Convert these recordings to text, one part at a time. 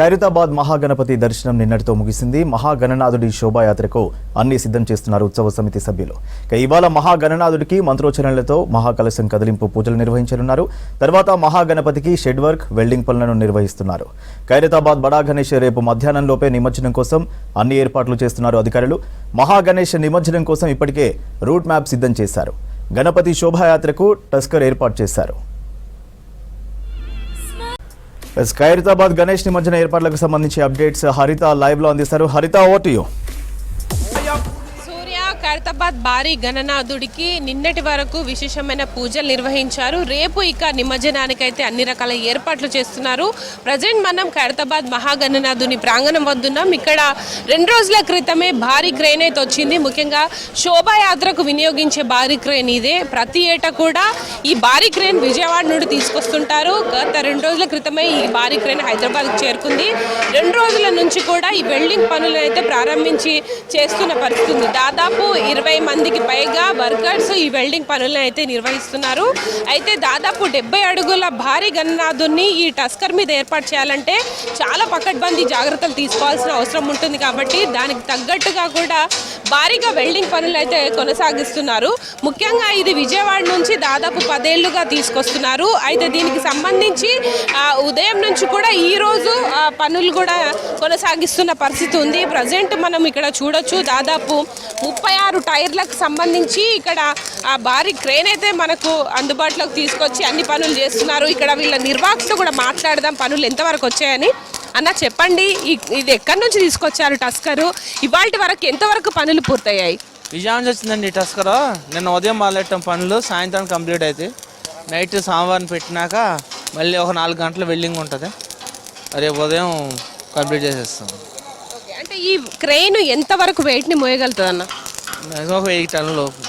ఖైరతాబాద్ మహాగణపతి దర్శనం నిన్నటితో ముగిసింది. మహాగణనాథుడి శోభాయాత్రకు అన్ని సిద్ధం చేస్తున్నారు ఉత్సవ సమితి సభ్యులు. ఇవాళ మహాగణనాథుడికి మంత్రోచ్చరణలతో మహాకలశం కదిలింపు పూజలు నిర్వహించనున్నారు. తర్వాత మహాగణపతికి షెడ్ వర్క్, వెల్డింగ్ పనులను నిర్వహిస్తున్నారు. ఖైరతాబాద్ బడా గణేష్ రేపు మధ్యాహ్నంలోపే నిమజ్జనం కోసం అన్ని ఏర్పాట్లు చేస్తున్నారు అధికారులు. మహాగణేష్ నిమజ్జనం కోసం ఇప్పటికే రూట్ మ్యాప్ సిద్ధం చేశారు. గణపతి శోభాయాత్రకు టస్కర్ ఏర్పాటు చేశారు. ఖైరతాబాద్ గణేష్ నిమజ్జన ఏర్పాట్లకు సంబంధించి అప్డేట్స్ హరిత లైవ్ లో అందిస్తారు. హరిత, ఓవర్ టు యు. ఖైరతాబాద్ భారీ గణనాథుడికి నిన్నటి వరకు విశేషమైన పూజలు నిర్వహించారు. రేపు ఇక నిమజ్జనానికైతే అన్ని రకాల ఏర్పాట్లు చేస్తున్నారు. ప్రజెంట్ మనం ఖైరతాబాద్ మహాగణనాథుని ప్రాంగణం వద్దున్నాం. ఇక్కడ 2 రోజుల క్రితమే భారీ క్రేన్ అయితే వచ్చింది. ముఖ్యంగా శోభాయాత్రకు వినియోగించే భారీ క్రేన్ ఇదే. ప్రతి ఏటా కూడా ఈ భారీ క్రేన్ విజయవాడ నుండి తీసుకొస్తుంటారు. గత 2 రోజుల క్రితమే ఈ భారీ క్రేన్ హైదరాబాద్కి చేరుకుంది. 2 రోజుల నుంచి కూడా ఈ వెల్డింగ్ పనులను అయితే ప్రారంభించి చేస్తున్న పరిస్థితి ఉంది. దాదాపు 20 మందికి పైగా వర్కర్స్ ఈ వెల్డింగ్ పనులను అయితే నిర్వహిస్తున్నారు. అయితే దాదాపు 70 అడుగుల భారీ గణనాథుని ఈ టస్కర్ మీద ఏర్పాటు చేయాలంటే చాలా పకడ్బందీ జాగ్రత్తలు తీసుకోవాల్సిన అవసరం ఉంటుంది. కాబట్టి దానికి తగ్గట్టుగా కూడా భారీగా వెల్డింగ్ పనులు అయితే కొనసాగిస్తున్నారు. ముఖ్యంగా ఇది విజయవాడ నుంచి దాదాపు 10 ఏళ్లుగా తీసుకొస్తున్నారు. అయితే దీనికి సంబంధించి ఉదయం నుంచి కూడా ఈరోజు పనులు కూడా కొనసాగిస్తున్న పరిస్థితి ఉంది. ప్రజెంట్ మనం ఇక్కడ చూడొచ్చు, దాదాపు 36 టైర్లకు సంబంధించి ఇక్కడ ఆ భారీ క్రేన్ అయితే మనకు అందుబాటులోకి తీసుకొచ్చి అన్ని పనులు చేస్తున్నారు. ఇక్కడ వీళ్ళ నిర్వాహకులతో కూడా మాట్లాడదాం పనులు ఎంతవరకు వచ్చాయని. అన్న, చెప్పండి, ఇది ఎక్కడి నుంచి తీసుకొచ్చారు టస్కరు? ఇవాళ వరకు ఎంతవరకు పనులు పూర్తయ్యాయి? విజయవాడ నుంచి వచ్చిందండి టస్కరు. నిన్న ఉదయం మొదలెట్టడం పనులు, సాయంత్రం కంప్లీట్ అయితే నైట్ సోమవారం పెట్టినాక మళ్ళీ ఒక 4 గంటల వెల్డింగ్ ఉంటుంది. రేపు ఉదయం కంప్లీట్ చేసేస్తాం. అంటే ఈ క్రెయిన్ ఎంతవరకు వెయిట్ని మోయగలుగుతుంది అన్న? ఒక 8 టన్నుల లోపు.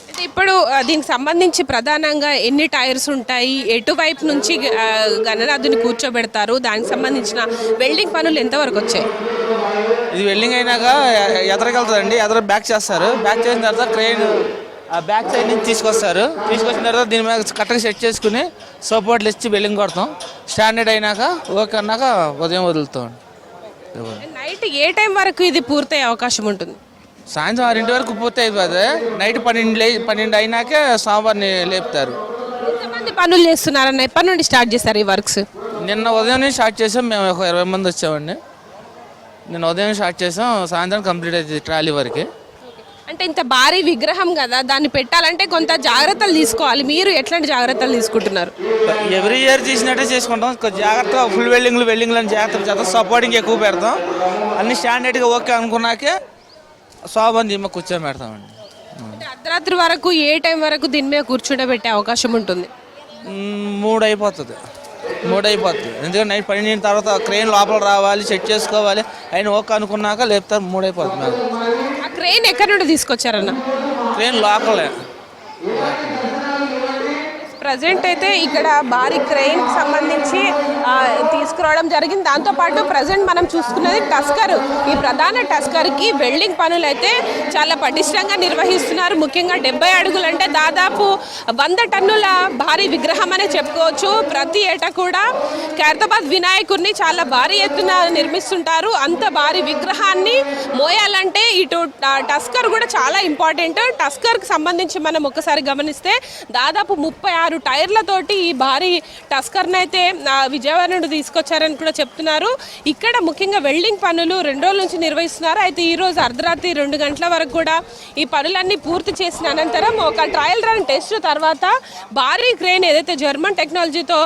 అంటే ఇప్పుడు దీనికి సంబంధించి ప్రధానంగా ఎన్ని టైర్స్ ఉంటాయి, ఎటువైపు నుంచి గణనాథుని కూర్చోబెడతారు, దానికి సంబంధించిన వెల్డింగ్ పనులు ఎంతవరకు వచ్చాయి? ఇది వెల్డింగ్ అయినాక ఎదరకెళ్తుందండి, ఎదర బ్యాక్ చేస్తారు. బ్యాక్ చేసిన తర్వాత క్రెయిన్ ఆ బ్యాక్ సైడ్ నుంచి తీసుకొస్తారు. తీసుకొచ్చిన తర్వాత దీని మీద కరెక్ట్గా సెట్ చేసుకుని సపోర్ట్లు ఇచ్చి వెల్డింగ్ కొడతాం. స్టాండర్డ్ అయినాక ఓకే అన్నాక ఉదయం వదులుతాం. నైట్ ఏ టైం వరకు ఇది పూర్తయ్యే అవకాశం ఉంటుంది? సాయంత్రం 6 వరకు పూర్తి అయిపోతుంది. నైట్ 12 అయినాకే సోమవారిని లేపుతారు. ఎంతమంది పనులు చేస్తున్నారన్న? ఎప్పటి నుండి స్టార్ట్ చేస్తారు ఈ వర్క్స్? నిన్న ఉదయం నుంచి స్టార్ట్ చేసాం. మేము ఒక 20 మంది వచ్చామండి. నిన్న ఉదయం స్టార్ట్ చేసాం, సాయంత్రం కంప్లీట్ అవుతుంది ట్రాలీ వరకు. అంటే ఇంత భారీ విగ్రహం కదా, దాన్ని పెట్టాలంటే కొంత జాగ్రత్తలు తీసుకోవాలి. మీరు ఎట్లాంటి జాగ్రత్తలు తీసుకుంటున్నారు? ఎవ్రీ ఇయర్ చేసినట్టే చేసుకుంటాం. జాగ్రత్తగా ఫుల్ వెల్డింగ్లు అని జాగ్రత్తలు చేస్తాం. సపోర్టింగ్ ఎక్కువ పెడతాం. అన్ని స్టాండర్డ్గా ఓకే అనుకున్నాకే శోభన్ దీమ కూర్చోబెడతామండి. అర్ధరాత్రి వరకు ఏ టైం వరకు దీని మీద కూర్చుండబెట్టే అవకాశం ఉంటుంది? 3 అయిపోతుంది. ఎందుకంటే నైట్ 12 తర్వాత క్రెయిన్ లోపల రావాలి, సెట్ చేసుకోవాలి. ఆయన ఓకే అనుకున్నాక లేపుతారు. 3 అయిపోతుంది. ఆ క్రెయిన్ ఎక్కడి నుండి తీసుకొచ్చారన్న? క్రెయిన్ లోకలే. ప్రజెంట్ అయితే ఇక్కడ భారీ క్రెయిన్ సంబంధించి తీసుకురావడం జరిగింది. దాంతోపాటు ప్రజెంట్ మనం చూసుకున్నది టస్కర్. ఈ ప్రధాన టస్కర్కి వెల్డింగ్ పనులు అయితే చాలా పటిష్టంగా నిర్వహిస్తున్నారు. ముఖ్యంగా 70 అడుగులు అంటే దాదాపు 100 టన్నుల భారీ విగ్రహం అనే చెప్పుకోవచ్చు. ప్రతి ఏటా కూడా ఖైరతాబాద్ వినాయకుడిని చాలా భారీ ఎత్తున నిర్మిస్తుంటారు. అంత భారీ విగ్రహాన్ని మోయాలంటే ఇటు టస్కర్ కూడా చాలా ఇంపార్టెంట్. టస్కర్కి సంబంధించి మనం ఒకసారి గమనిస్తే దాదాపు 36 టైర్లతోటి ఈ భారీ టస్కర్ని అయితే విజయవాడ నుండి తీసుకొచ్చారని కూడా చెప్తున్నారు. ఇక్కడ ముఖ్యంగా వెల్డింగ్ పనులు 2 రోజుల నుంచి నిర్వహిస్తున్నారు. అయితే ఈరోజు అర్ధరాత్రి 2 గంటల వరకు కూడా ఈ పనులన్నీ పూర్తి చేసిన అనంతరం ఒక ట్రయల్ రన్ టెస్ట్ తర్వాత భారీ క్రేన్ ఏదైతే జర్మన్ టెక్నాలజీతో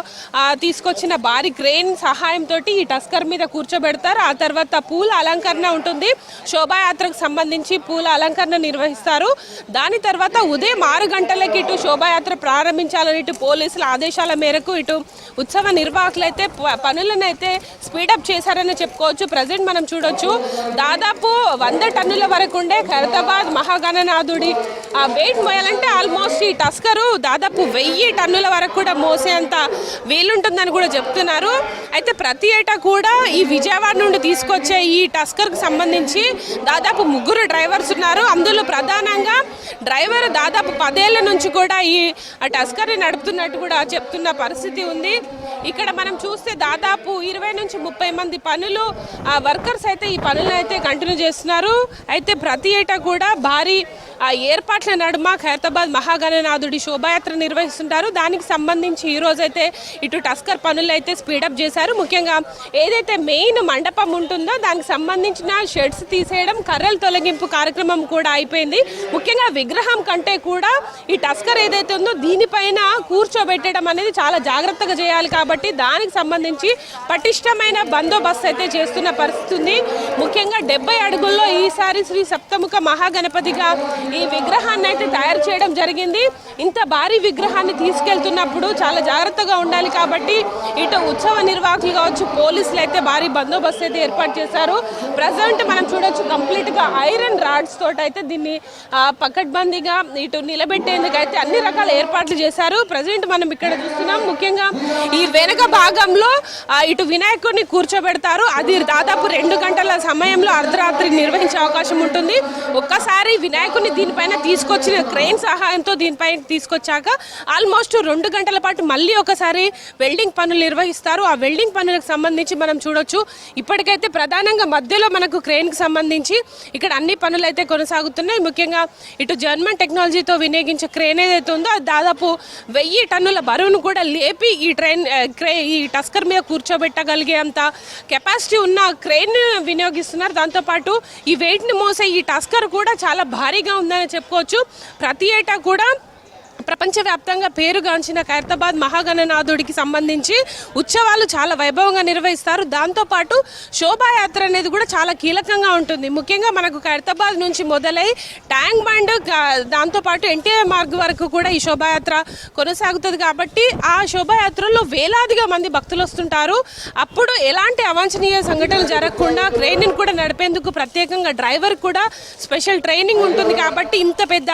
తీసుకొచ్చిన భారీ క్రేన్ సహాయంతో ఈ టస్కర్ మీద కూర్చోబెడతారు. ఆ తర్వాత పూల అలంకరణ ఉంటుంది. శోభాయాత్రకు సంబంధించి పూల అలంకరణ నిర్వహిస్తారు. దాని తర్వాత ఉదయం 6 గంటలకి ఇటు శోభాయాత్ర ప్రారంభించాలని ఇటు పోలీసుల ఆదేశాల మేరకు ఇటు ఉత్సవ నిర్వాహకులు అయితే పనులను అయితే స్పీడప్ చేశారని చెప్పుకోవచ్చు. ప్రజెంట్ మనం చూడొచ్చు, దాదాపు 100 టన్నుల వరకు ఉండే ఖైరతాబాద్ మహాగణనాథుడి వెయిట్ మోయాలంటే ఆల్మోస్ట్ ఈ టస్కరు దాదాపు 1000 టన్నుల వరకు కూడా మోసేంత వీలుంటుందని కూడా చెప్తున్నారు. అయితే ప్రతి ఏటా కూడా ఈ విజయవాడ నుండి తీసుకొచ్చే ఈ టస్కర్కి సంబంధించి దాదాపు 3 డ్రైవర్స్ ఉన్నారు. అందులో ప్రధానంగా డ్రైవర్ దాదాపు 10 ఏళ్ల నుంచి కూడా ఈ టస్కర్ని నడుపుతున్నట్టు కూడా చెప్తున్న పరిస్థితి ఉంది. ఇక్కడ మనం చూస్తే దాదాపు దాదాపు 20 నుంచి 30 మంది వర్కర్స్ అయితే ఈ పనులను అయితే కంటిన్యూ చేస్తున్నారు. అయితే ప్రతి ఏటా కూడా భారీ ఏర్పాట్ల నడుమ ఖైరతాబాద్ మహాగణనాథుడి శోభాయాత్ర నిర్వహిస్తుంటారు. దానికి సంబంధించి ఈ రోజైతే ఇటు టస్కర్ పనులు అయితే స్పీడప్ చేశారు. ముఖ్యంగా ఏదైతే మెయిన్ మండపం ఉంటుందో దానికి సంబంధించిన షెడ్స్ తీసేయడం, కర్రల తొలగింపు కార్యక్రమం కూడా అయిపోయింది. ముఖ్యంగా విగ్రహం కంటే కూడా ఈ టస్కర్ ఏదైతే ఉందో దీనిపైన కూర్చోబెట్టడం అనేది చాలా జాగ్రత్తగా చేయాలి. కాబట్టి దానికి సంబంధించి పటిష్టమైన బందోబస్తు అయితే చేస్తున్న పరిస్థితి ఉంది. ముఖ్యంగా 70 అడుగుల్లో ఈసారి శ్రీ సప్తముఖ మహాగణపతిగా ఈ విగ్రహాన్ని అయితే తయారు చేయడం జరిగింది. ఇంత భారీ విగ్రహాన్ని తీసుకెళ్తున్నప్పుడు చాలా జాగ్రత్తగా ఉండాలి. కాబట్టి ఇటు ఉత్సవ నిర్వాహకులు కావచ్చు, పోలీసులు అయితే భారీ బందోబస్తు అయితే ఏర్పాటు చేశారు. ప్రజెంట్ మనం చూడొచ్చు కంప్లీట్ గా ఐరన్ రాడ్స్ తోటి అయితే దీన్ని పకడ్బందీగా ఇటు నిలబెట్టేందుకు అయితే అన్ని రకాల ఏర్పాట్లు చేశారు. ప్రజెంట్ మనం ఇక్కడ చూస్తున్నాం. ముఖ్యంగా ఈ వెనక భాగంలో ఇటు వినాయకుడిని కూర్చోబెడతారు. అది దాదాపు 2 గంటల సమయంలో అర్ధరాత్రి నిర్వహించే అవకాశం ఉంటుంది. ఒక్కసారి వినాయకుడిని దీనిపైన తీసుకొచ్చిన క్రెయిన్ సహాయంతో దీనిపైన తీసుకొచ్చాక ఆల్మోస్ట్ 2 గంటల పాటు మళ్ళీ ఒకసారి వెల్డింగ్ పనులు నిర్వహిస్తారు. ఆ వెల్డింగ్ పనులకు సంబంధించి మనం చూడొచ్చు. ఇప్పటికైతే ప్రధానంగా మధ్యలో మనకు క్రెయిన్కి సంబంధించి ఇక్కడ అన్ని పనులు అయితే కొనసాగుతున్నాయి. ముఖ్యంగా ఇటు జర్మన్ టెక్నాలజీతో వినియోగించే క్రెయిన్ ఏదైతే ఉందో అది దాదాపు 1000 టన్నుల బరువును కూడా లేపి ఈ టస్కర్ మీద కూర్చోబెట్టగలిగే అంత కెపాసిటీ ఉన్న క్రెయిన్ వినియోగిస్తున్నారు. దాంతోపాటు ఈ వెయిట్ని మోసే ఈ టస్కర్ కూడా చాలా భారీగా ఉందని చెప్పుకోవచ్చు. ప్రతి ఏటా కూడా ప్రపంచవ్యాప్తంగా పేరుగాంచిన ఖైరతాబాద్ మహాగణనాథుడికి సంబంధించి ఉత్సవాలు చాలా వైభవంగా నిర్వహిస్తారు. దాంతోపాటు శోభాయాత్ర అనేది కూడా చాలా కీలకంగా ఉంటుంది. ముఖ్యంగా మనకు ఖైరతాబాద్ నుంచి మొదలై ట్యాంక్ బండ్, దాంతోపాటు ఎన్టీఆర్ మార్గ్ వరకు కూడా ఈ శోభాయాత్ర కొనసాగుతుంది. కాబట్టి ఆ శోభాయాత్రలో వేలాదిగా మంది భక్తులు వస్తుంటారు. అప్పుడు ఎలాంటి అవాంఛనీయ సంఘటనలు జరగకుండా క్రెయిన్ కూడా నడిపేందుకు ప్రత్యేకంగా డ్రైవర్ కూడా స్పెషల్ ట్రైనింగ్ ఉంటుంది. కాబట్టి ఇంత పెద్ద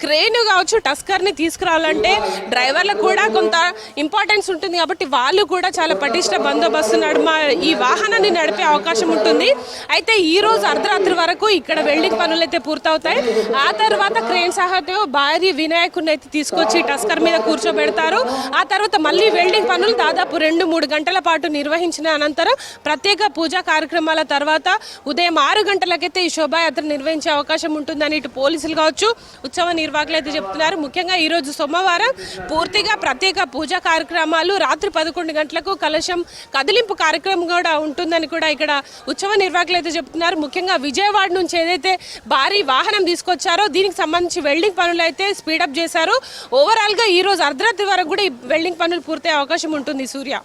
క్రెయిన్ కావచ్చు, టస్కర్ని తీసుకురావాలంటే డ్రైవర్లకు కూడా కొంత ఇంపార్టెన్స్ ఉంటుంది. కాబట్టి వాళ్ళు కూడా చాలా పటిష్ట బందోబస్తు నడుమ ఈ వాహనాన్ని నడిపే అవకాశం ఉంటుంది. అయితే ఈ రోజు అర్ధరాత్రి వరకు ఇక్కడ వెల్డింగ్ పనులు అయితే పూర్తవుతాయి. ఆ తర్వాత క్రేన్ సహాయంతో భారీ వినాయకుడిని అయితే తీసుకొచ్చి టస్కర్ మీద కూర్చోబెడతారు. ఆ తర్వాత మళ్ళీ వెల్డింగ్ పనులు దాదాపు 2-3 గంటల పాటు నిర్వహించిన అనంతరం ప్రత్యేక పూజా కార్యక్రమాల తర్వాత ఉదయం 6 గంటలకైతే ఈ శోభాయాత్ర నిర్వహించే అవకాశం ఉంటుందని ఇటు పోలీసులు కావచ్చు, ఉత్సవ నిర్వాహకులు అయితే చెప్తున్నారు. ముఖ్యంగా ఈరోజు సోమవారం పూర్తిగా ప్రత్యేక పూజా కార్యక్రమాలు, రాత్రి 11 గంటలకు కలశం కదిలింపు కార్యక్రమం కూడా ఉంటుందని కూడా ఇక్కడ ఉత్సవ నిర్వాహకులు అయితే చెప్తున్నారు. ముఖ్యంగా విజయవాడ నుంచి ఏదైతే భారీ వాహనం తీసుకొచ్చారో దీనికి సంబంధించి వెల్డింగ్ పనులు అయితే స్పీడప్ చేశారు. ఓవరాల్గా ఈ రోజు అర్ధరాత్రి వరకు కూడా ఈ వెల్డింగ్ పనులు పూర్తయ్యే అవకాశం ఉంటుంది. సూర్య.